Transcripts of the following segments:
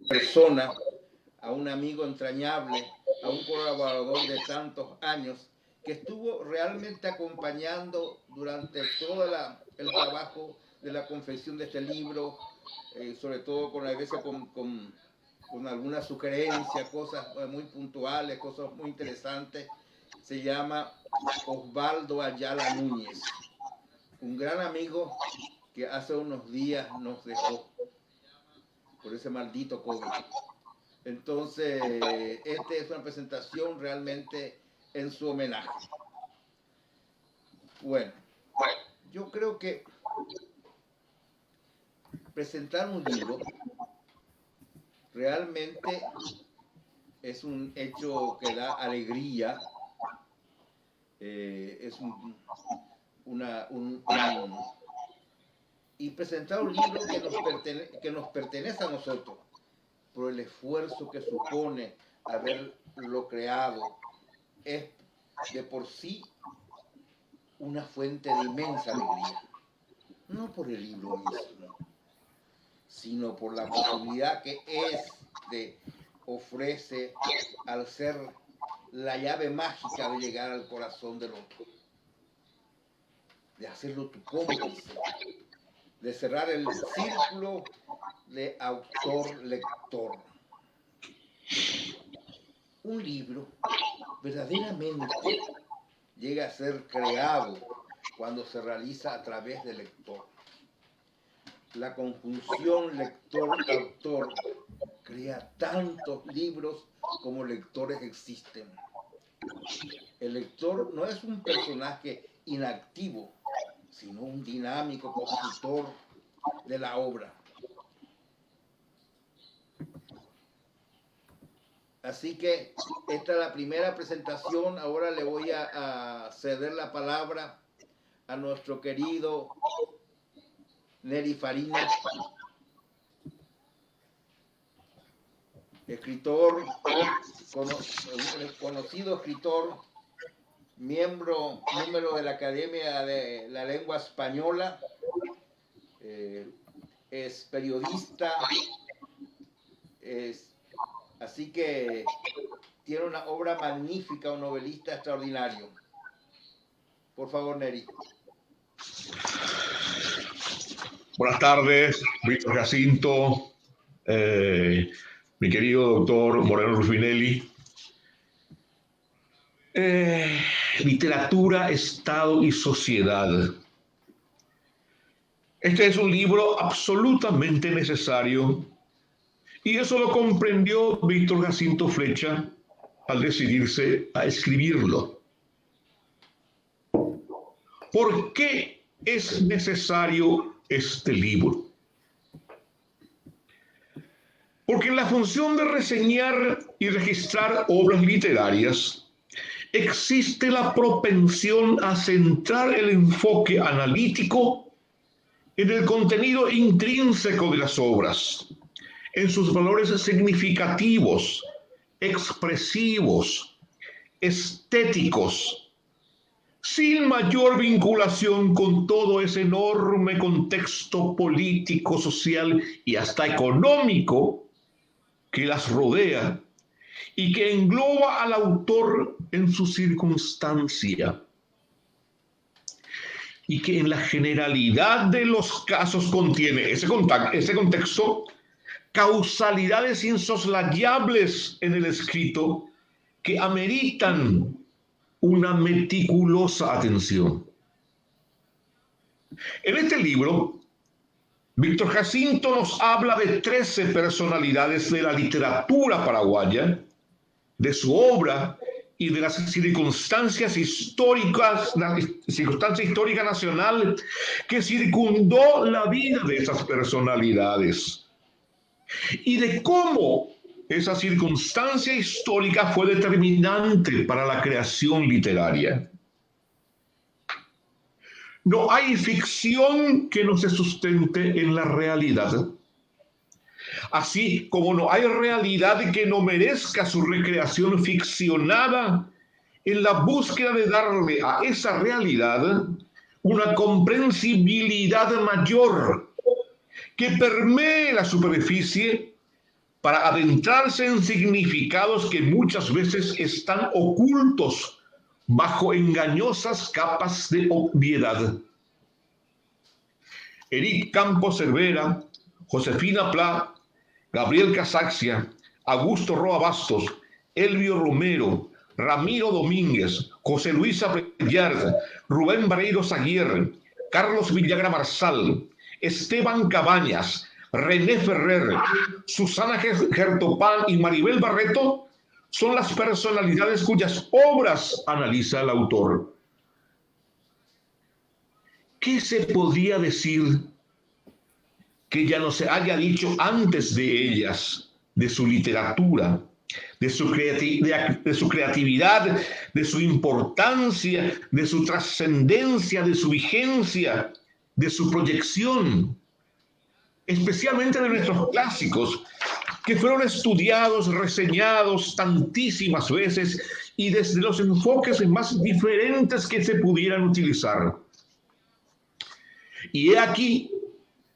Persona, a un amigo entrañable, a un colaborador de tantos años que estuvo realmente acompañando durante todo el trabajo de la confección de este libro, sobre todo a veces con algunas sugerencias, cosas muy puntuales, cosas muy interesantes. Se llama Osvaldo Ayala Núñez, un gran amigo que hace unos días nos dejó por ese maldito COVID. Entonces, esta es una presentación realmente en su homenaje. Bueno, yo creo que presentar un libro realmente es un hecho que da alegría, es y presentar un libro que nos pertenece a nosotros, por el esfuerzo que supone haberlo creado, es de por sí una fuente de inmensa alegría. No por el libro mismo, sino por la posibilidad que ofrece al ser la llave mágica de llegar al corazón del otro, de hacerlo tu cómplice, de cerrar el círculo de autor-lector. Un libro verdaderamente llega a ser creado cuando se realiza a través del lector. La conjunción lector-autor crea tantos libros como lectores existen. El lector no es un personaje inactivo, sino un dinámico constructor de la obra. Así que esta es la primera presentación. Ahora le voy a ceder la palabra a nuestro querido Neri Fariña, escritor, conocido escritor, miembro número de la Academia de la Lengua Española, es periodista, así que tiene una obra magnífica, un novelista extraordinario. Por favor, Neri. Buenas tardes, Víctor Jacinto, mi querido doctor Moreno Ruffinelli. Literatura, Estado y Sociedad. Este es un libro absolutamente necesario y eso lo comprendió Víctor Jacinto Flecha al decidirse a escribirlo. ¿Por qué es necesario este libro? Porque en la función de reseñar y registrar obras literarias existe la propensión a centrar el enfoque analítico en el contenido intrínseco de las obras, en sus valores significativos, expresivos, estéticos, sin mayor vinculación con todo ese enorme contexto político, social y hasta económico que las rodea y que engloba al autor en su circunstancia y que en la generalidad de los casos contiene ese contexto, causalidades insoslayables en el escrito que ameritan una meticulosa atención. En este libro, Víctor Jacinto nos habla de 13 personalidades de la literatura paraguaya, de su obra y de las circunstancias históricas, la circunstancia histórica nacional que circundó la vida de esas personalidades y de cómo esa circunstancia histórica fue determinante para la creación literaria. No hay ficción que no se sustente en la realidad, así como no hay realidad que no merezca su recreación ficcionada en la búsqueda de darle a esa realidad una comprensibilidad mayor que permee la superficie para adentrarse en significados que muchas veces están ocultos bajo engañosas capas de obviedad. Eric Campos Cervera, Josefina Pla, Gabriel Casaxia, Augusto Roa Bastos, Elvio Romero, Ramiro Domínguez, José Luis Aprellard, Rubén Barreiros Aguirre, Carlos Villagra Marsal, Esteban Cabañas, René Ferrer, Susana Gertopán y Maribel Barreto son las personalidades cuyas obras analiza el autor. ¿Qué se podía decir que ya no se haya dicho antes de ellas, de su literatura, de su creatividad, de su importancia, de su trascendencia, de su vigencia, de su proyección, especialmente de nuestros clásicos, que fueron estudiados, reseñados tantísimas veces y desde los enfoques más diferentes que se pudieran utilizar? Y he aquí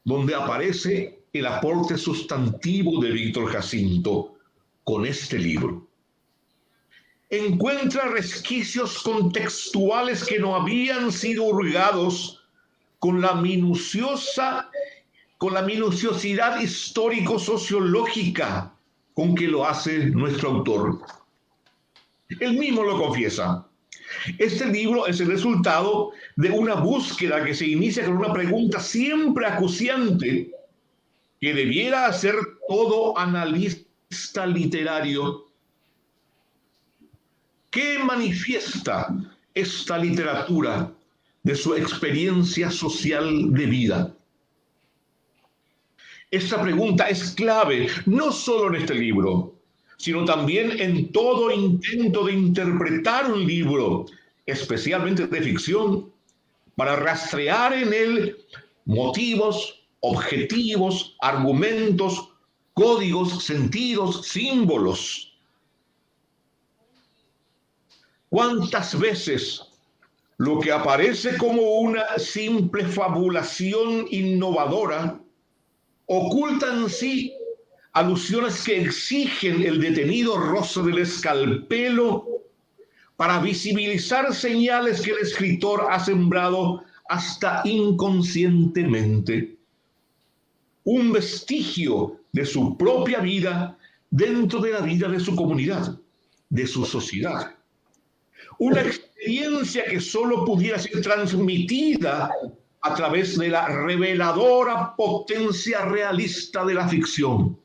donde aparece el aporte sustantivo de Víctor Jacinto con este libro. Encuentra resquicios contextuales que no habían sido hurgados con la minuciosidad histórico-sociológica con que lo hace nuestro autor. Él mismo lo confiesa. Este libro es el resultado de una búsqueda que se inicia con una pregunta siempre acuciante que debiera hacer todo analista literario. ¿Qué manifiesta esta literatura de su experiencia social de vida? Esta pregunta es clave no solo en este libro, sino también en todo intento de interpretar un libro, especialmente de ficción, para rastrear en él motivos, objetivos, argumentos, códigos, sentidos, símbolos. ¿Cuántas veces lo que aparece como una simple fabulación innovadora oculta en sí alusiones que exigen el detenido roce del escalpelo para visibilizar señales que el escritor ha sembrado hasta inconscientemente? un vestigio de su propia vida dentro de la vida de su comunidad, de su sociedad. Una experiencia que solo pudiera ser transmitida a través de la reveladora potencia realista de la ficción.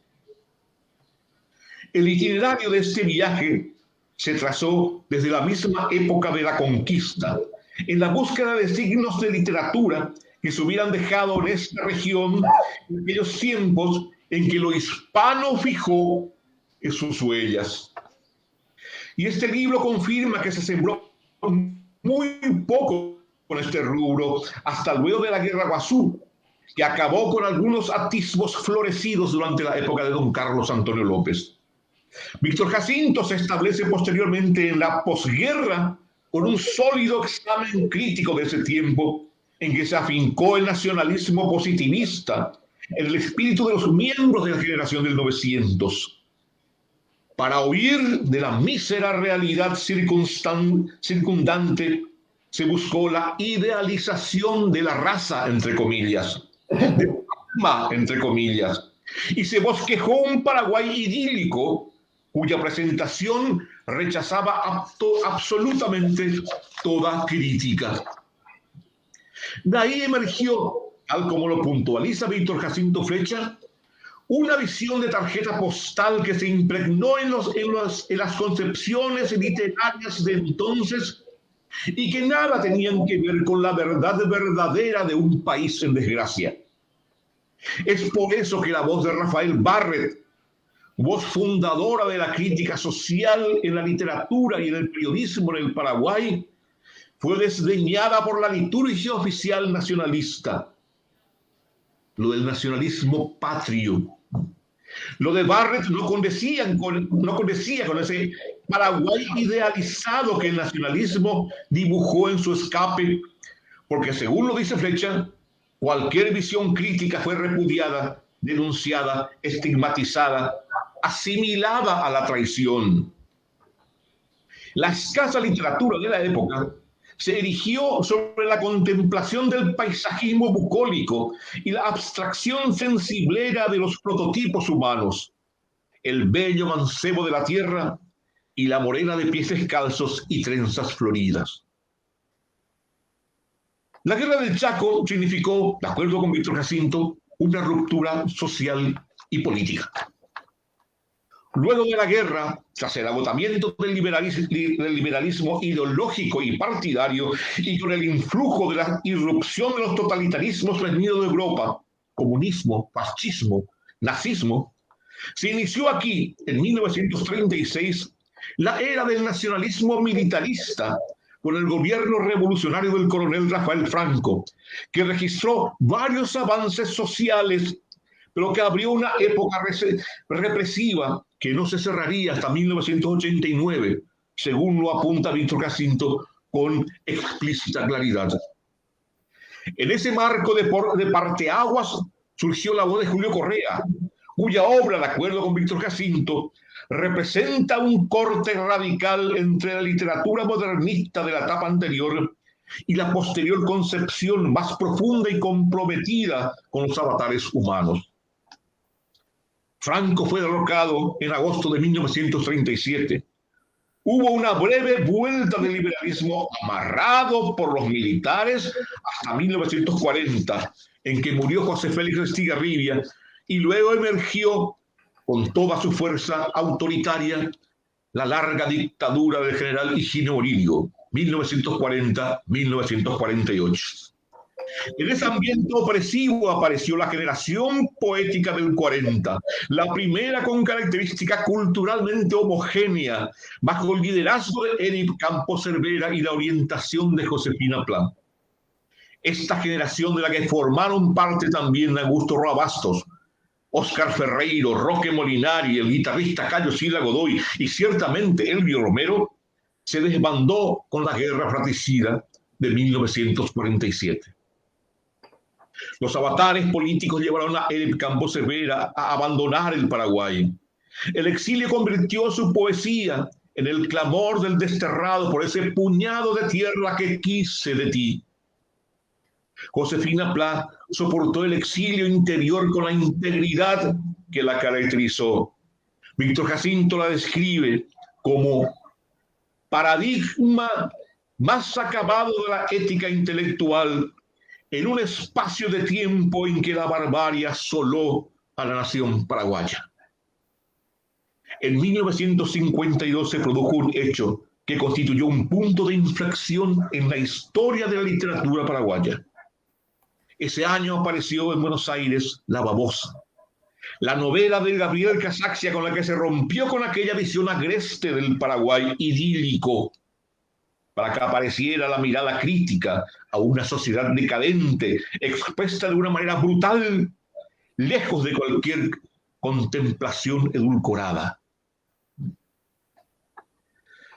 El itinerario de este viaje se trazó desde la misma época de la conquista, en la búsqueda de signos de literatura que se hubieran dejado en esta región en aquellos tiempos en que lo hispano fijó en sus huellas. Y este libro confirma que se sembró muy poco con este rubro hasta luego de la Guerra Guazú, que acabó con algunos atisbos florecidos durante la época de don Carlos Antonio López. Víctor Jacinto se establece posteriormente en la posguerra con un sólido examen crítico de ese tiempo en que se afincó el nacionalismo positivista en el espíritu de los miembros de la generación del 900. Para huir de la mísera realidad circundante, se buscó la idealización de la raza, entre comillas, de alma, entre comillas, y se bosquejó un Paraguay idílico cuya presentación rechazaba absolutamente toda crítica. De ahí emergió, tal como lo puntualiza Víctor Jacinto Flecha, una visión de tarjeta postal que se impregnó en las concepciones literarias de entonces y que nada tenían que ver con la verdad verdadera de un país en desgracia. Es por eso que la voz de Rafael Barrett, voz fundadora de la crítica social en la literatura y en el periodismo en el Paraguay, fue desdeñada por la liturgia oficial nacionalista. Lo del nacionalismo patrio. Lo de Barrett no condecía con ese Paraguay idealizado que el nacionalismo dibujó en su escape, porque según lo dice Flecha, cualquier visión crítica fue repudiada, denunciada, estigmatizada, asimilada a la traición. La escasa literatura de la época se erigió sobre la contemplación del paisajismo bucólico y la abstracción sensiblera de los prototipos humanos, el bello mancebo de la tierra y la morena de pies descalzos y trenzas floridas. La guerra del Chaco significó, de acuerdo con Víctor Jacinto, una ruptura social y política. Luego de la guerra, tras el agotamiento del liberalismo ideológico y partidario y con el influjo de la irrupción de los totalitarismos venidos de Europa, comunismo, fascismo, nazismo, se inició aquí, en 1936, la era del nacionalismo militarista con el gobierno revolucionario del coronel Rafael Franco, que registró varios avances sociales, pero que abrió una época represiva que no se cerraría hasta 1989, según lo apunta Víctor Jacinto con explícita claridad. En ese marco de parteaguas surgió la voz de Julio Correa, cuya obra, de acuerdo con Víctor Jacinto, representa un corte radical entre la literatura modernista de la etapa anterior y la posterior concepción más profunda y comprometida con los avatares humanos. Franco fue derrocado en agosto de 1937. Hubo una breve vuelta del liberalismo amarrado por los militares hasta 1940, en que murió José Félix Estigarribia, y luego emergió con toda su fuerza autoritaria la larga dictadura del general Higinio Morillo, 1940-1948. En ese ambiente opresivo apareció la generación poética del 40, la primera con característica culturalmente homogénea, bajo el liderazgo de Eric Campos Cervera y la orientación de Josefina Pla. Esta generación de la que formaron parte también Augusto Roa Bastos, Óscar Ferreiro, Roque Molinari, el guitarrista Cayo Sila Godoy y ciertamente Elvio Romero, se desbandó con la guerra fratricida de 1947. Los avatares políticos llevaron a Eric Campos Cervera a abandonar el Paraguay. El exilio convirtió su poesía en el clamor del desterrado por ese puñado de tierra que quise de ti. Josefina Pla soportó el exilio interior con la integridad que la caracterizó. Víctor Jacinto la describe como paradigma más acabado de la ética intelectual en un espacio de tiempo en que la barbarie asoló a la nación paraguaya. En 1952 se produjo un hecho que constituyó un punto de inflexión en la historia de la literatura paraguaya. Ese año apareció en Buenos Aires La Babosa, la novela de Gabriel Casaccia con la que se rompió con aquella visión agreste del Paraguay idílico, para que apareciera la mirada crítica a una sociedad decadente, expuesta de una manera brutal, lejos de cualquier contemplación edulcorada.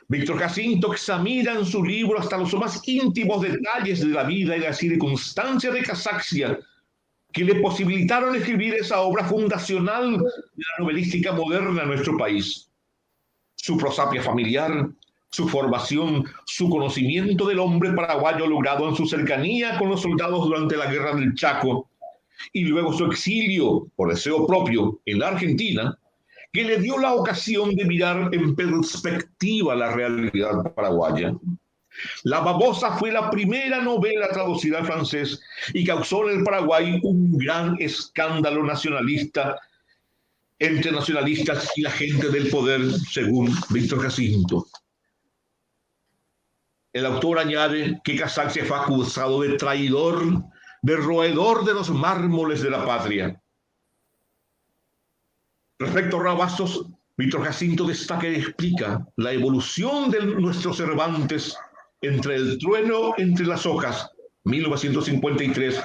Víctor Jacinto examina en su libro hasta los más íntimos detalles de la vida y las circunstancias de Casaccia que le posibilitaron escribir esa obra fundacional de la novelística moderna en nuestro país. Su prosapia familiar, su formación, su conocimiento del hombre paraguayo logrado en su cercanía con los soldados durante la Guerra del Chaco y luego su exilio por deseo propio en la Argentina, que le dio la ocasión de mirar en perspectiva la realidad paraguaya. La Babosa fue la primera novela traducida al francés y causó en el Paraguay un gran escándalo nacionalista entre nacionalistas y la gente del poder, según Víctor Jacinto. El autor añade que Casaccia fue acusado de traidor, de roedor de los mármoles de la patria. Respecto a Rabastos, Víctor Jacinto destaca y explica la evolución de nuestro Cervantes entre El trueno entre las hojas, 1953,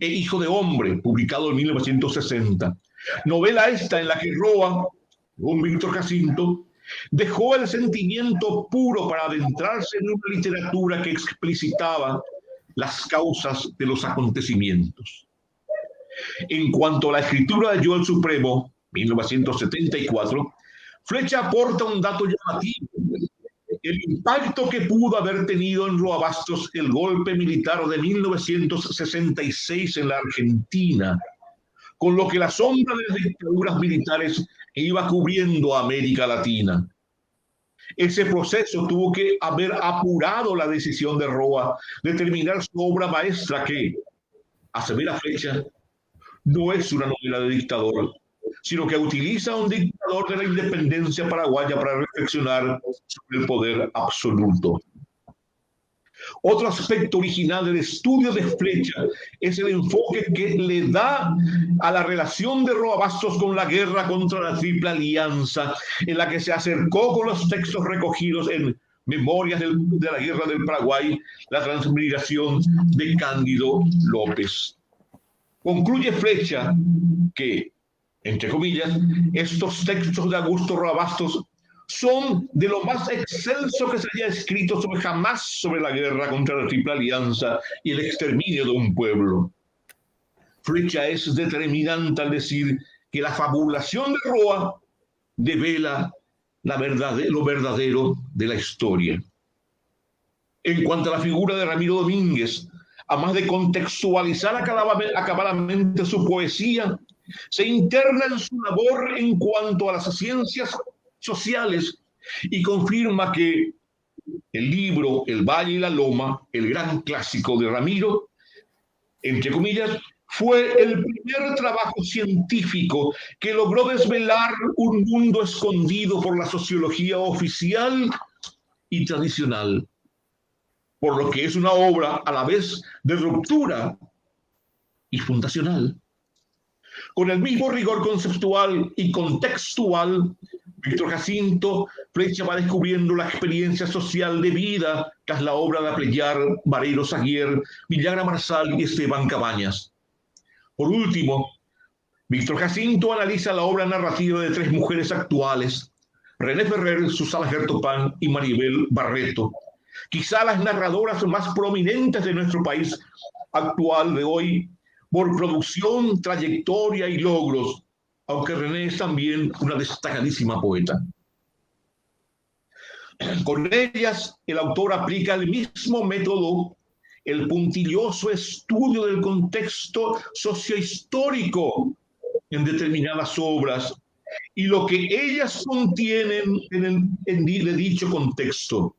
e Hijo de hombre, publicado en 1960. Novela esta en la que Roa, según Víctor Jacinto, dejó el sentimiento puro para adentrarse en una literatura que explicitaba las causas de los acontecimientos. En cuanto a la escritura de Joel Supremo, 1974, Flecha aporta un dato llamativo: el impacto que pudo haber tenido en Roa Bastos el golpe militar de 1966 en la Argentina, con lo que la sombra de las dictaduras militares iba cubriendo a América Latina. Ese proceso tuvo que haber apurado la decisión de Roa de terminar su obra maestra que, asevera Flecha, no es una novela de dictador, sino que utiliza a un dictador de la independencia paraguaya para reflexionar sobre el poder absoluto. Otro aspecto original del estudio de Flecha es el enfoque que le da a la relación de Roa Bastos con la guerra contra la Triple Alianza, en la que se acercó con los textos recogidos en Memorias de la Guerra del Paraguay, la transmigración de Cándido López. Concluye Flecha que, entre comillas, estos textos de Augusto Roa Bastos son de lo más excelso que se haya escrito jamás sobre la guerra contra la Triple Alianza y el exterminio de un pueblo. Flecha es determinante al decir que la fabulación de Roa devela lo verdadero de la historia. En cuanto a la figura de Ramiro Domínguez, además de contextualizar acabadamente su poesía, se interna en su labor en cuanto a las ciencias sociales y confirma que el libro El Valle y la Loma, el gran clásico de Ramiro, entre comillas, fue el primer trabajo científico que logró desvelar un mundo escondido por la sociología oficial y tradicional, por lo que es una obra a la vez de ruptura y fundacional. Con el mismo rigor conceptual y contextual, Víctor Jacinto Flecha va descubriendo la experiencia social de vida tras la obra de Apreyar, Vareiro Saguier, Villagra Marsal y Esteban Cabañas. Por último, Víctor Jacinto analiza la obra narrativa de tres mujeres actuales, René Ferrer, Susana Gertopán y Maribel Barreto, quizá las narradoras más prominentes de nuestro país actual de hoy, por producción, trayectoria y logros, aunque René es también una destacadísima poeta. Con ellas, el autor aplica el mismo método el puntilloso estudio del contexto sociohistórico en determinadas obras y lo que ellas contienen de dicho contexto.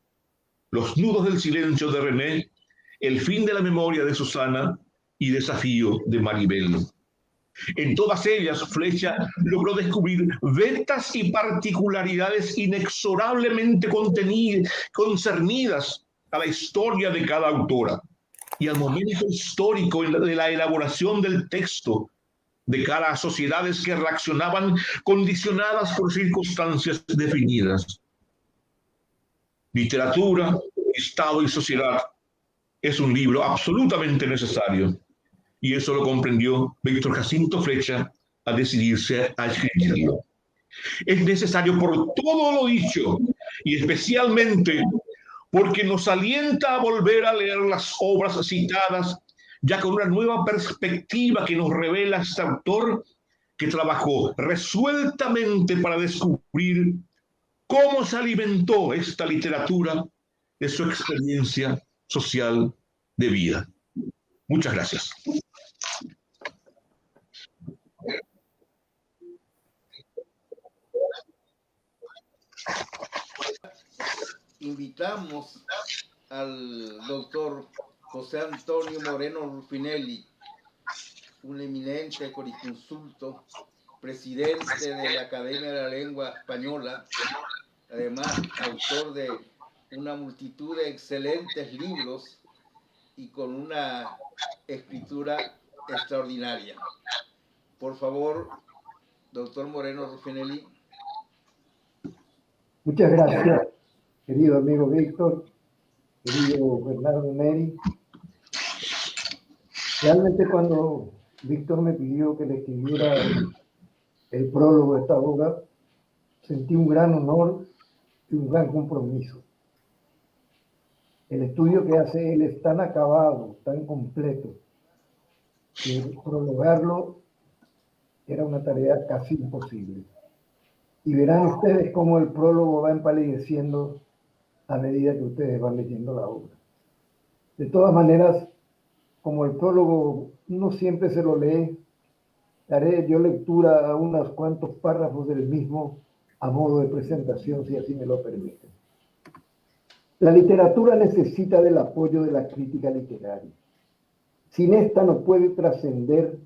Los nudos del silencio de René, el fin de la memoria de Susana y desafío de Maribel. En todas ellas, Flecha logró descubrir vetas y particularidades inexorablemente concernidas a la historia de cada autora y al momento histórico de la elaboración del texto de cara a sociedades que reaccionaban condicionadas por circunstancias definidas. Literatura, Estado y Sociedad es un libro absolutamente necesario. Y eso lo comprendió Víctor Jacinto Flecha al decidirse a escribirlo. Es necesario por todo lo dicho y especialmente porque nos alienta a volver a leer las obras citadas ya con una nueva perspectiva que nos revela este autor que trabajó resueltamente para descubrir cómo se alimentó esta literatura de su experiencia social de vida. Muchas gracias. Invitamos al doctor José Antonio Moreno Ruffinelli, un eminente jurisconsulto, presidente de la Academia de la Lengua Española, además autor de una multitud de excelentes libros y con una escritura extraordinaria. Por favor, doctor Moreno Ruffinelli. Muchas gracias, querido amigo Víctor, querido Bernardo Neri. Realmente cuando Víctor me pidió que le escribiera el prólogo de esta obra, sentí un gran honor y un gran compromiso. El estudio que hace él es tan acabado, tan completo, que prologarlo era una tarea casi imposible. Y verán ustedes cómo el prólogo va empalideciendo a medida que ustedes van leyendo la obra. De todas maneras, como el prólogo no siempre se lo lee, daré yo lectura a unos cuantos párrafos del mismo a modo de presentación, si así me lo permiten. La literatura necesita del apoyo de la crítica literaria. Sin esta no puede trascender,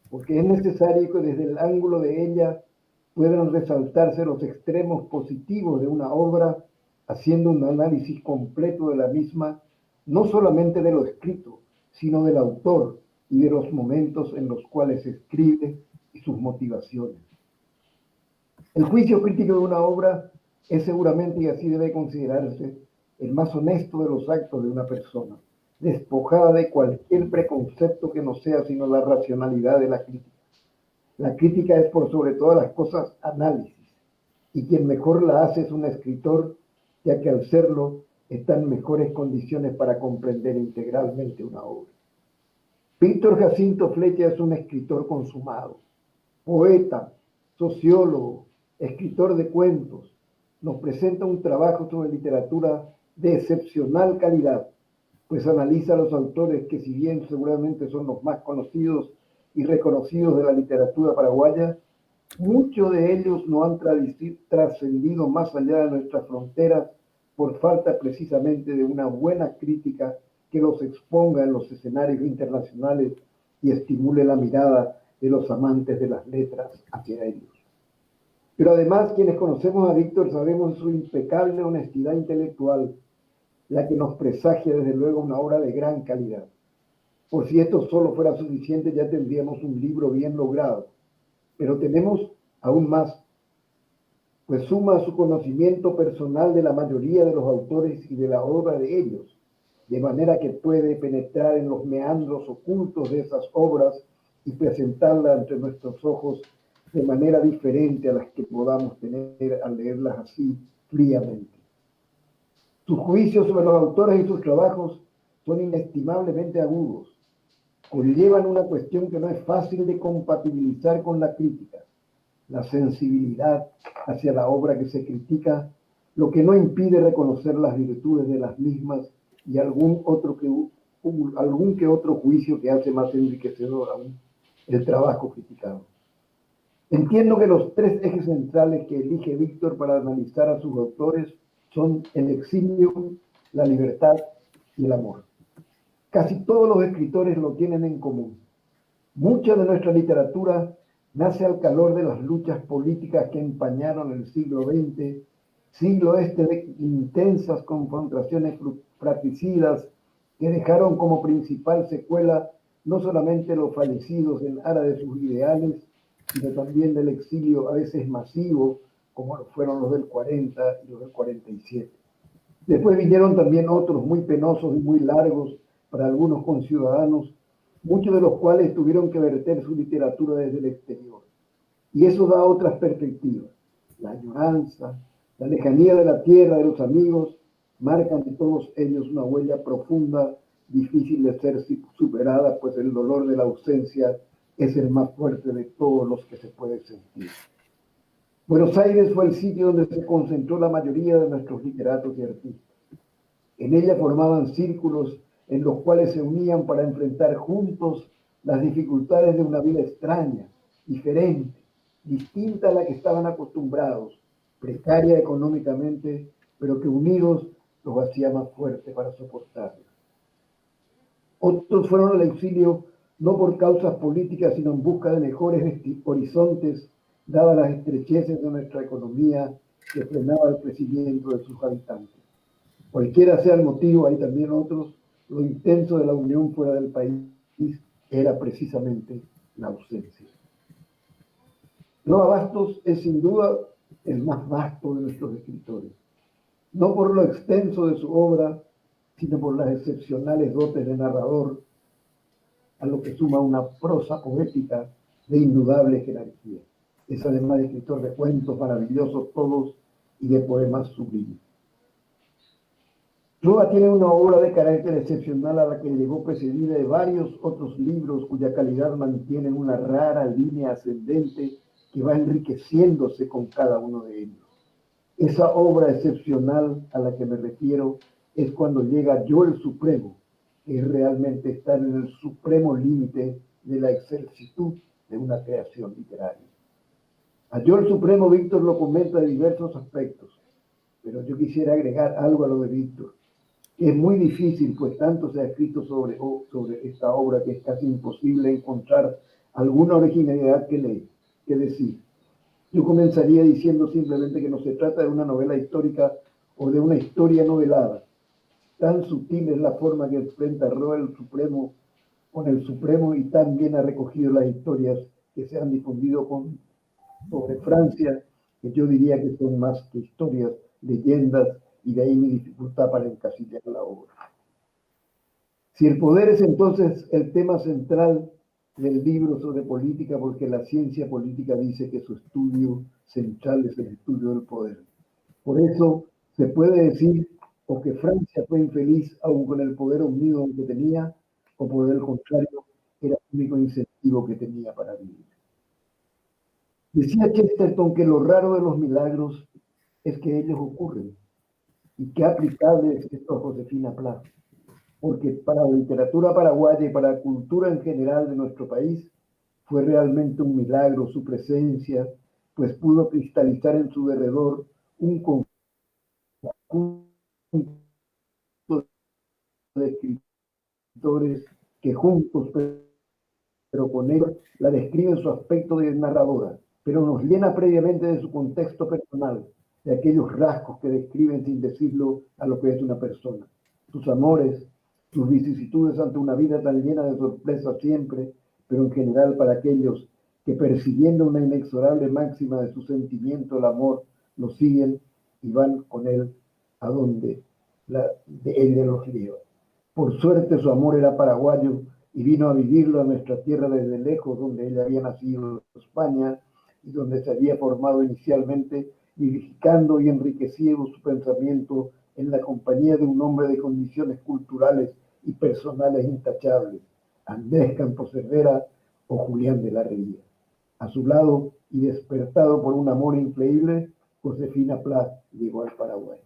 porque es necesario que desde el ángulo de ella puedan resaltarse los extremos positivos de una obra, haciendo un análisis completo de la misma, no solamente de lo escrito, sino del autor y de los momentos en los cuales se escribe y sus motivaciones. El juicio crítico de una obra es seguramente, y así debe considerarse, el más honesto de los actos de una persona, despojada de cualquier preconcepto que no sea sino la racionalidad de la crítica. La crítica es por sobre todas las cosas análisis, y quien mejor la hace es un escritor, ya que al serlo está en mejores condiciones para comprender integralmente una obra. Víctor Jacinto Flecha es un escritor consumado, poeta, sociólogo, escritor de cuentos. Nos presenta un trabajo sobre literatura de excepcional calidad, pues analiza a los autores que, si bien seguramente son los más conocidos y reconocidos de la literatura paraguaya, muchos de ellos no han trascendido más allá de nuestras fronteras por falta precisamente de una buena crítica que los exponga en los escenarios internacionales y estimule la mirada de los amantes de las letras hacia ellos. Pero además, quienes conocemos a Víctor sabemos su impecable honestidad intelectual, la que nos presagia desde luego una obra de gran calidad. Por si esto solo fuera suficiente, ya tendríamos un libro bien logrado. Pero tenemos aún más, pues suma su conocimiento personal de la mayoría de los autores y de la obra de ellos, de manera que puede penetrar en los meandros ocultos de esas obras y presentarla ante nuestros ojos de manera diferente a las que podamos tener al leerlas así fríamente. Sus juicios sobre los autores y sus trabajos son inestimablemente agudos, conllevan una cuestión que no es fácil de compatibilizar con la crítica, la sensibilidad hacia la obra que se critica, lo que no impide reconocer las virtudes de las mismas y algún algún que otro juicio que hace más enriquecedor aún el trabajo criticado. Entiendo que los tres ejes centrales que elige Víctor para analizar a sus autores son el exilio, la libertad y el amor. Casi todos los escritores lo tienen en común. Mucha de nuestra literatura nace al calor de las luchas políticas que empañaron el siglo XX, siglo este de intensas confrontaciones fratricidas que dejaron como principal secuela no solamente los fallecidos en aras de sus ideales, sino también del exilio a veces masivo, como fueron los del 40 y los del 47. Después vinieron también otros muy penosos y muy largos para algunos conciudadanos, muchos de los cuales tuvieron que verter su literatura desde el exterior. Y eso da otras perspectivas. La añoranza, la lejanía de la tierra, de los amigos, marcan en todos ellos una huella profunda, difícil de ser superada, pues el dolor de la ausencia es el más fuerte de todos los que se puede sentir. Buenos Aires fue el sitio donde se concentró la mayoría de nuestros literatos y artistas. En ella formaban círculos en los cuales se unían para enfrentar juntos las dificultades de una vida extraña, diferente, distinta a la que estaban acostumbrados, precaria económicamente, pero que unidos los hacía más fuertes para soportarla. Otros fueron al exilio no por causas políticas, sino en busca de mejores horizontes, dadas las estrecheces de nuestra economía que frenaba el crecimiento de sus habitantes. Cualquiera sea el motivo, hay también otros, lo intenso de la unión fuera del país era precisamente la ausencia. Noa Bastos es sin duda el más vasto de nuestros escritores, no por lo extenso de su obra, sino por las excepcionales dotes de narrador, a lo que suma una prosa poética de indudable jerarquía. Es además escritor de cuentos maravillosos todos y de poemas sublimes. Noa tiene una obra de carácter excepcional a la que llegó precedida de varios otros libros cuya calidad mantiene una rara línea ascendente que va enriqueciéndose con cada uno de ellos. Esa obra excepcional a la que me refiero es cuando llega Yo el Supremo, que es realmente estar en el supremo límite de la excelsitud de una creación literaria. A Yo el Supremo Víctor lo comenta de diversos aspectos, pero yo quisiera agregar algo a lo de Víctor. Es muy difícil, pues tanto se ha escrito sobre esta obra que es casi imposible encontrar alguna originalidad que decir. Yo comenzaría diciendo simplemente que no se trata de una novela histórica o de una historia novelada. Tan sutil es la forma que enfrenta Roa el Supremo con el Supremo y tan bien ha recogido las historias que se han difundido sobre Francia, que yo diría que son más que historias, leyendas, y de ahí mi dificultad para encasillar la obra. Si el poder es entonces el tema central del libro sobre política, porque la ciencia política dice que su estudio central es el estudio del poder. Por eso se puede decir o que Francia fue infeliz aún con el poder omnímodo que tenía, o por el contrario, era el único incentivo que tenía para vivir. Decía Chesterton que lo raro de los milagros es que ellos ocurren. Y qué aplicable es esto a Josefina Pla, porque para la literatura paraguaya y para la cultura en general de nuestro país fue realmente un milagro su presencia, pues pudo cristalizar en su derredor un conjunto de escritores que juntos, pero con ellos, la describen su aspecto de narradora, pero nos llena previamente de su contexto personal, de aquellos rasgos que describen sin decirlo a lo que es una persona, sus amores, sus vicisitudes ante una vida tan llena de sorpresas siempre, pero en general para aquellos que persiguiendo una inexorable máxima de su sentimiento, el amor, lo siguen y van con él a donde ella los lleva. Por suerte su amor era paraguayo y vino a vivirlo a nuestra tierra desde lejos, donde ella había nacido en España y donde se había formado inicialmente, vivificando y enriqueciendo su pensamiento en la compañía de un hombre de condiciones culturales y personales intachables, Andrés Campos Cervera o Julián de la Ría. A su lado, y despertado por un amor increíble, Josefina Pla llegó al Paraguay.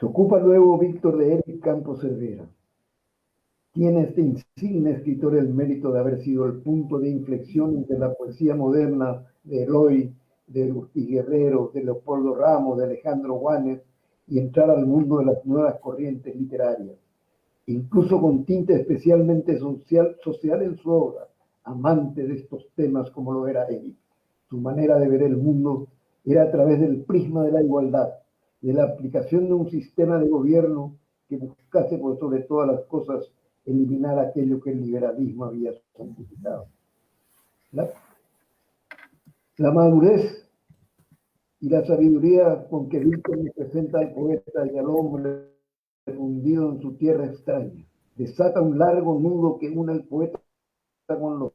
Se ocupa luego Víctor de Eric Campos Cervera. Tiene este insigne escritor el mérito de haber sido el punto de inflexión entre la poesía moderna de Eloy, de Ortiz Guerrero, de Leopoldo Ramos, de Alejandro Guanes, y entrar al mundo de las nuevas corrientes literarias, incluso con tinte especialmente social en su obra, amante de estos temas como lo era Eric. Su manera de ver el mundo era a través del prisma de la igualdad, de la aplicación de un sistema de gobierno que buscase por sobre todas las cosas eliminar aquello que el liberalismo había santificado. La madurez y la sabiduría con que Víctor nos presenta al poeta y al hombre fundido en su tierra extraña desata un largo nudo que une al poeta con los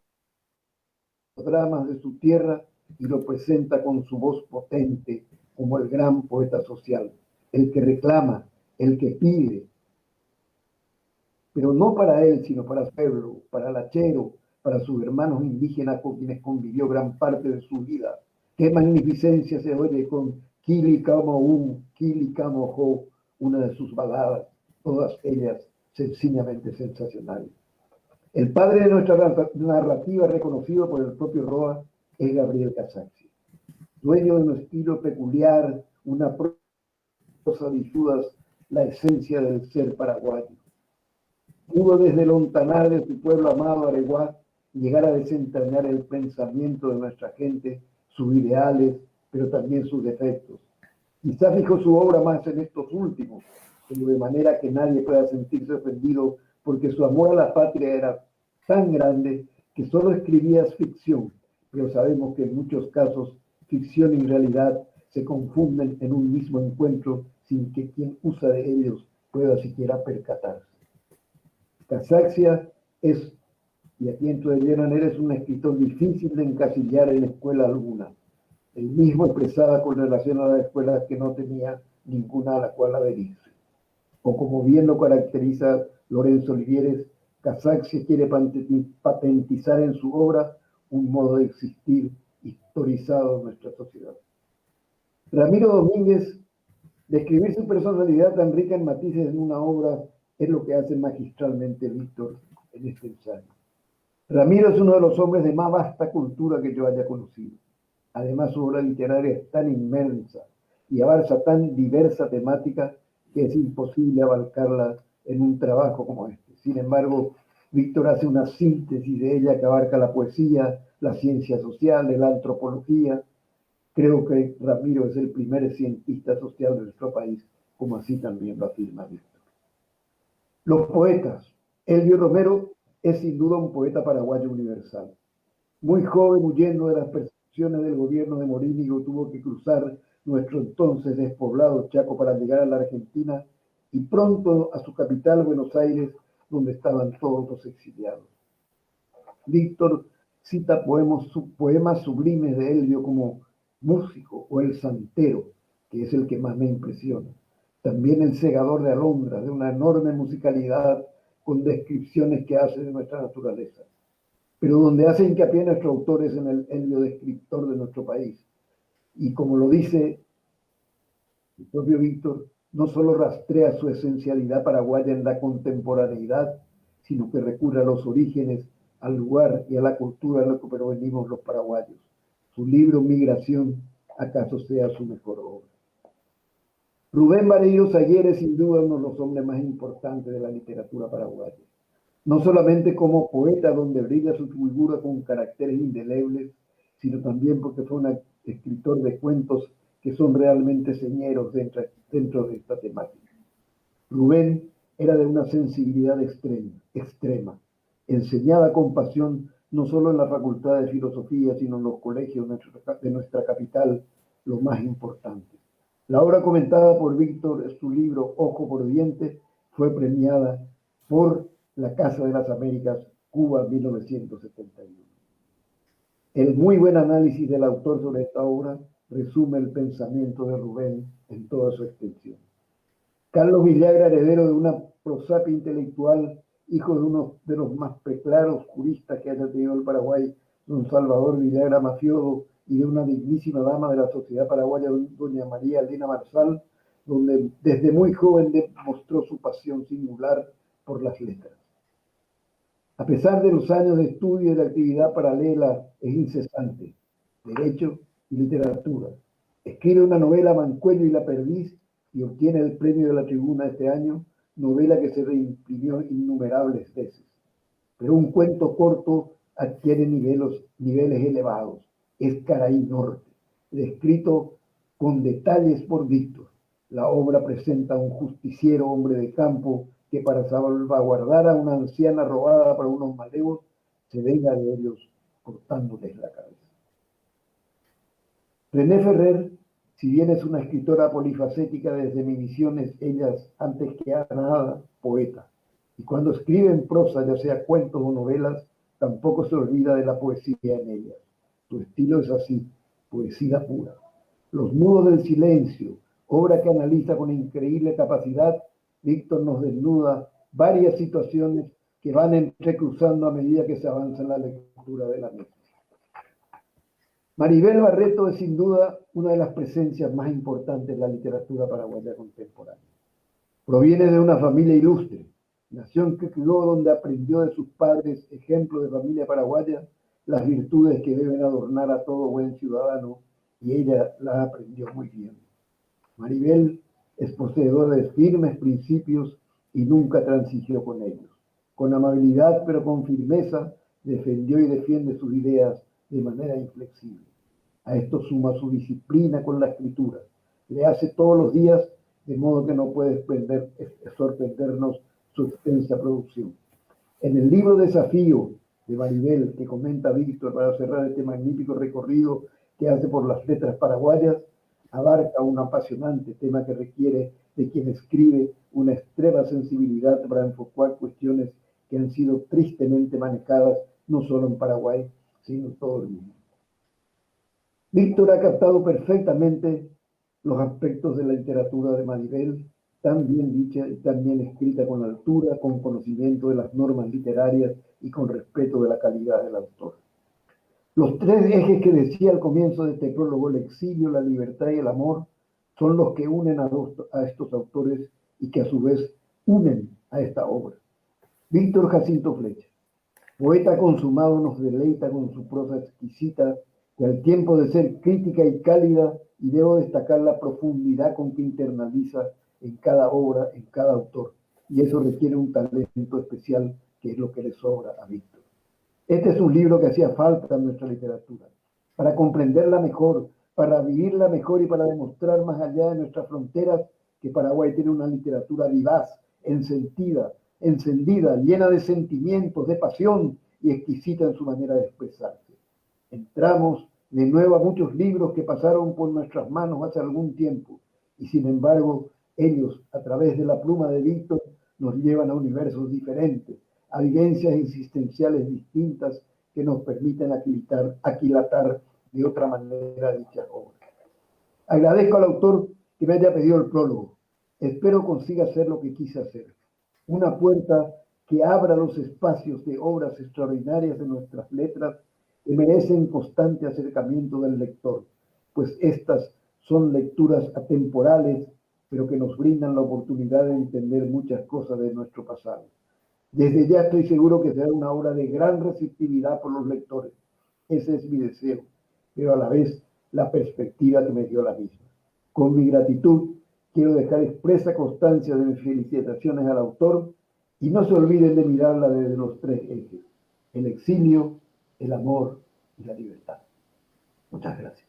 dramas de su tierra y lo presenta con su voz potente como el gran poeta social, el que reclama, el que pide, pero no para él, sino para su pueblo, para el hachero, para sus hermanos indígenas con quienes convivió gran parte de su vida. Qué magnificencia se oye con Kili Kamo Kili Kamo una de sus baladas, todas ellas sencillamente sensacionales. El padre de nuestra narrativa, reconocido por el propio Roa, es Gabriel Casacci, dueño de un estilo peculiar, una prosa difudas, la esencia del ser paraguayo. Pudo desde el ontanar de su pueblo amado Areguá llegar a desentrañar el pensamiento de nuestra gente, sus ideales, pero también sus defectos. Quizás fijó su obra más en estos últimos, pero de manera que nadie pueda sentirse ofendido porque su amor a la patria era tan grande que solo escribía ficción, pero sabemos que en muchos casos ficción y realidad se confunden en un mismo encuentro sin que quien usa de ellos pueda siquiera percatarse. Casaxia es, y aquí entro de lleno en él, es un escritor difícil de encasillar en escuela alguna. Él mismo expresaba con relación a las escuelas que no tenía ninguna a la cual adherirse. O como bien lo caracteriza Lorenzo Olivieres, Casaxia quiere patentizar en su obra un modo de existir historizado en nuestra sociedad. Ramiro Domínguez, describir su personalidad tan rica en matices en una obra es lo que hace magistralmente Víctor en este ensayo. Ramiro es uno de los hombres de más vasta cultura que yo haya conocido. Además, su obra literaria es tan inmensa y abarca tan diversa temática que es imposible abarcarla en un trabajo como este. Sin embargo, Víctor hace una síntesis de ella que abarca la poesía, la ciencia social, la antropología. Creo que Ramiro es el primer cientista social de nuestro país, como así también lo afirma Víctor. Los poetas. Elvio Romero es sin duda un poeta paraguayo universal. Muy joven, huyendo de las persecuciones del gobierno de Morínigo, tuvo que cruzar nuestro entonces despoblado Chaco para llegar a la Argentina y pronto a su capital, Buenos Aires, donde estaban todos los exiliados. Víctor cita poemas sublimes de Elvio como Músico o El Santero, que es el que más me impresiona. También El Segador de Alondras, de una enorme musicalidad con descripciones que hace de nuestra naturaleza. Pero donde hace hincapié nuestro autor es en el Elvio descriptor de nuestro país. Y como lo dice el propio Víctor, no solo rastrea su esencialidad paraguaya en la contemporaneidad, sino que recurre a los orígenes, al lugar y a la cultura de lo que provenimos los paraguayos. Su libro Migración acaso sea su mejor obra. Rubén Vareiro Saguier es sin duda uno de los hombres más importantes de la literatura paraguaya. No solamente como poeta donde brilla su figura con caracteres indelebles, sino también porque fue un escritor de cuentos que son realmente señeros dentro de esta temática. Rubén era de una sensibilidad extrema. Enseñaba con pasión no solo en la Facultad de Filosofía, sino en los colegios de nuestra capital, lo más importante. La obra comentada por Víctor, su libro Ojo por Diente, fue premiada por la Casa de las Américas, Cuba, 1971. El muy buen análisis del autor sobre esta obra resume el pensamiento de Rubén en toda su extensión. Carlos Villagra, heredero de una prosapia intelectual, hijo de uno de los más preclaros juristas que haya tenido el Paraguay, don Salvador Villagra Mafiodo, y de una dignísima dama de la sociedad paraguaya, doña María Elena Marsal, donde desde muy joven demostró su pasión singular por las letras. A pesar de los años de estudio y de actividad paralela, es incesante, derecho y literatura. Escribe una novela Mancuello y la perdiz y obtiene el premio de la Tribuna este año, novela que se reimprimió innumerables veces. Pero un cuento corto adquiere niveles elevados. Es Caraí Norte, descrito con detalles por Víctor. La obra presenta a un justiciero hombre de campo que para salvaguardar a una anciana robada por unos malevos se venga de ellos cortándoles la cabeza. René Ferrer, si bien es una escritora polifacética desde mi visión, es ella antes que nada poeta. Y cuando escribe en prosa, ya sea cuentos o novelas, tampoco se olvida de la poesía en ellas. Su estilo es así, poesía pura. Los nudos del silencio, obra que analiza con increíble capacidad, Víctor nos desnuda varias situaciones que van entrecruzando a medida que se avanza en la lectura de la misma. Maribel Barreto es sin duda una de las presencias más importantes de la literatura paraguaya contemporánea. Proviene de una familia ilustre. Nació en Quequegó, donde aprendió de sus padres, ejemplo de familia paraguaya, las virtudes que deben adornar a todo buen ciudadano, y ella las aprendió muy bien. Maribel es poseedora de firmes principios y nunca transigió con ellos. Con amabilidad, pero con firmeza, defendió y defiende sus ideas de manera inflexible. A esto suma su disciplina con la escritura. Le hace todos los días, de modo que no puede sorprendernos su extensa producción. En el libro Desafío de Maribel, que comenta Víctor para cerrar este magnífico recorrido que hace por las letras paraguayas, abarca un apasionante tema que requiere de quien escribe una extrema sensibilidad para enfocar cuestiones que han sido tristemente manejadas no solo en Paraguay, sino en todo el mundo. Víctor ha captado perfectamente los aspectos de la literatura de Maribel, tan bien dicha y tan bien escrita, con altura, con conocimiento de las normas literarias y con respeto de la calidad del autor. Los tres ejes que decía al comienzo de este prólogo, el exilio, la libertad y el amor, son los que unen a estos autores y que a su vez unen a esta obra. Víctor Jacinto Flecha, poeta consumado, nos deleita con su prosa exquisita, que al tiempo de ser crítica y cálida, y debo destacar la profundidad con que internaliza en cada obra, en cada autor, y eso requiere un talento especial, que es lo que le sobra a Víctor. Este es un libro que hacía falta en nuestra literatura, para comprenderla mejor, para vivirla mejor y para demostrar más allá de nuestras fronteras que Paraguay tiene una literatura vivaz, encendida, llena de sentimientos, de pasión y exquisita en su manera de expresarse. Entramos de nuevo a muchos libros que pasaron por nuestras manos hace algún tiempo y sin embargo ellos, a través de la pluma de Víctor, nos llevan a universos diferentes, a vivencias existenciales distintas que nos permiten aquilatar de otra manera dichas obras. Agradezco al autor que me haya pedido el prólogo. Espero consiga hacer lo que quise hacer. Una puerta que abra los espacios de obras extraordinarias de nuestras letras que merecen constante acercamiento del lector, pues estas son lecturas atemporales, pero que nos brindan la oportunidad de entender muchas cosas de nuestro pasado. Desde ya estoy seguro que será una obra de gran receptividad por los lectores. Ese es mi deseo, pero a la vez la perspectiva que me dio la misma. Con mi gratitud, quiero dejar expresa constancia de mis felicitaciones al autor y no se olviden de mirarla desde los tres ejes: el exilio, el amor y la libertad. Muchas gracias.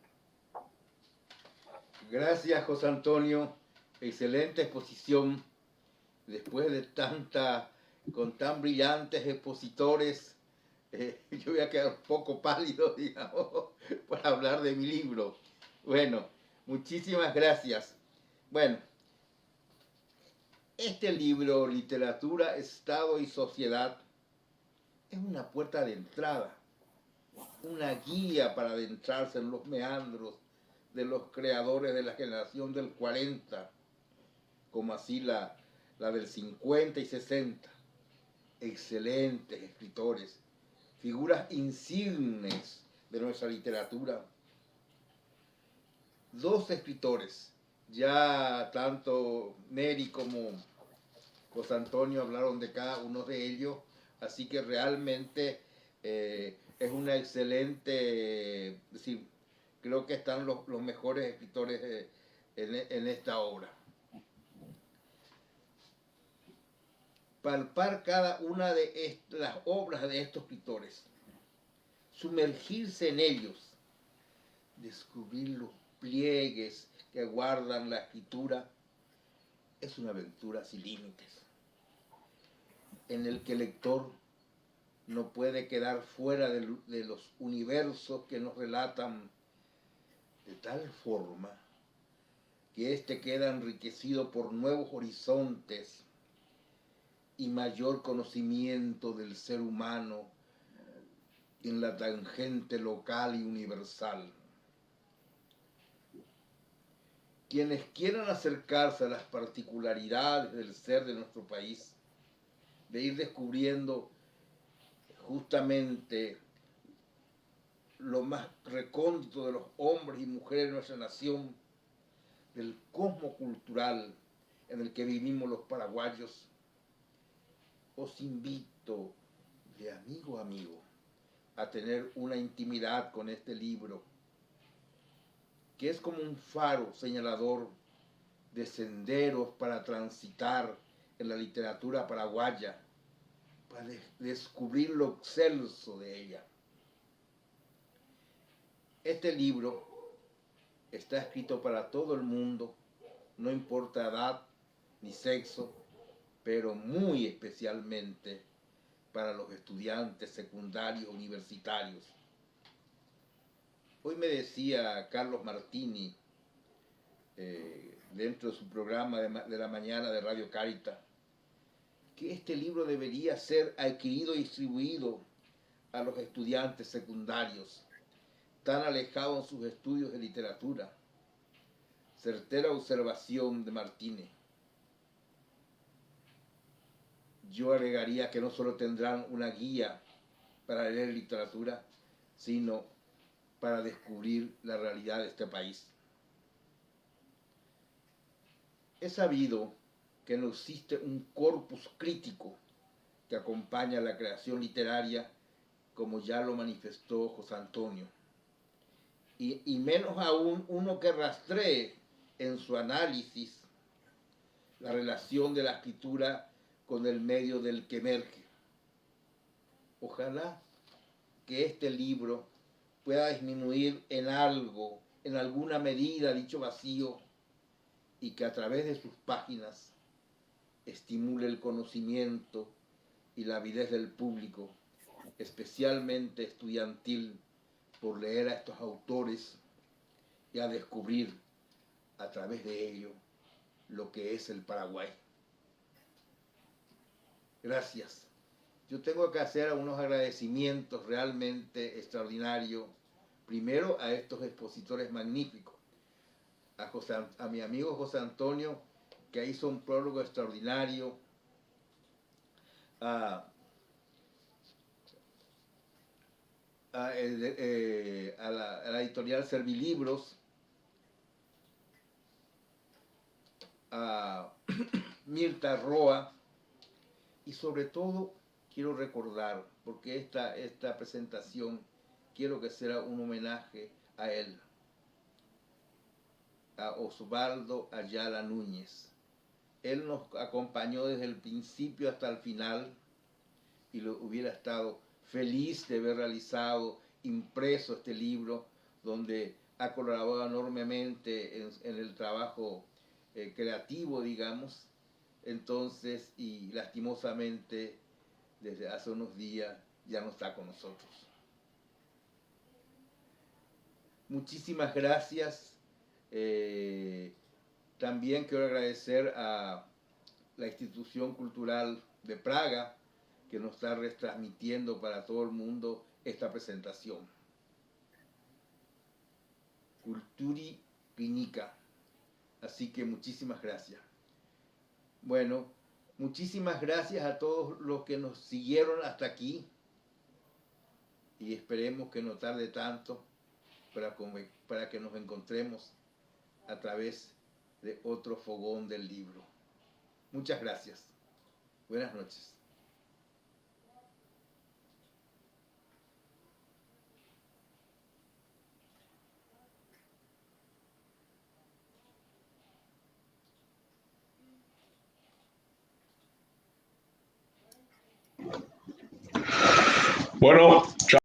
Gracias, José Antonio. Excelente exposición. Después de con tan brillantes expositores, yo voy a quedar un poco pálido, digamos, para hablar de mi libro. Bueno, muchísimas gracias. Bueno, este libro, Literatura, Estado y Sociedad, es una puerta de entrada, una guía para adentrarse en los meandros de los creadores de la generación del 40, como así la del 50 y 60. Excelentes escritores, figuras insignes de nuestra literatura. Dos escritores Ya tanto Neri como José Antonio hablaron de cada uno de ellos, así que realmente es una excelente, sí, creo que están los mejores escritores en esta obra. Palpar cada una de las obras de estos escritores, sumergirse en ellos, descubrir los pliegues que guardan la escritura, es una aventura sin límites, en el que el lector no puede quedar fuera de los universos que nos relatan de tal forma que éste queda enriquecido por nuevos horizontes y mayor conocimiento del ser humano en la tangente local y universal. Quienes quieran acercarse a las particularidades del ser de nuestro país, de ir descubriendo justamente lo más recóndito de los hombres y mujeres de nuestra nación, del cosmos cultural en el que vivimos los paraguayos, os invito de amigo a amigo a tener una intimidad con este libro, que es como un faro señalador de senderos para transitar en la literatura paraguaya, para descubrir lo excelso de ella. Este libro está escrito para todo el mundo, no importa edad ni sexo, pero muy especialmente para los estudiantes secundarios universitarios. Hoy me decía Carlos Martini, dentro de su programa de la mañana de Radio Carita, que este libro debería ser adquirido y distribuido a los estudiantes secundarios, tan alejados en sus estudios de literatura. Certera observación de Martínez. Yo agregaría que no solo tendrán una guía para leer literatura, sino para descubrir la realidad de este país. Es sabido que no existe un corpus crítico que acompaña la creación literaria, como ya lo manifestó José Antonio, y menos aún uno que rastree en su análisis la relación de la escritura con el medio del que emerge. Ojalá que este libro pueda disminuir en algo, en alguna medida, dicho vacío, y que a través de sus páginas estimule el conocimiento y la avidez del público, especialmente estudiantil, por leer a estos autores y a descubrir a través de ello lo que es el Paraguay. Gracias. Yo tengo que hacer unos agradecimientos realmente extraordinarios, primero a estos expositores magníficos, a mi amigo José Antonio, que hizo un prólogo extraordinario, a la editorial Servilibros, a Mirta Roa, y sobre todo quiero recordar, porque esta presentación quiero que sea un homenaje a él, a Osvaldo Ayala Núñez. Él nos acompañó desde el principio hasta el final y lo hubiera estado feliz de haber realizado, impreso este libro, donde ha colaborado enormemente en el trabajo creativo, digamos. Entonces, y lastimosamente, desde hace unos días ya no está con nosotros. Muchísimas gracias. También quiero agradecer a la institución cultural de Praga, que nos está retransmitiendo para todo el mundo esta presentación. Culturi Pinica. Así que muchísimas gracias. Bueno, muchísimas gracias a todos los que nos siguieron hasta aquí y esperemos que no tarde tanto para que nos encontremos a través de otro fogón del libro. Muchas gracias. Buenas noches. Bueno,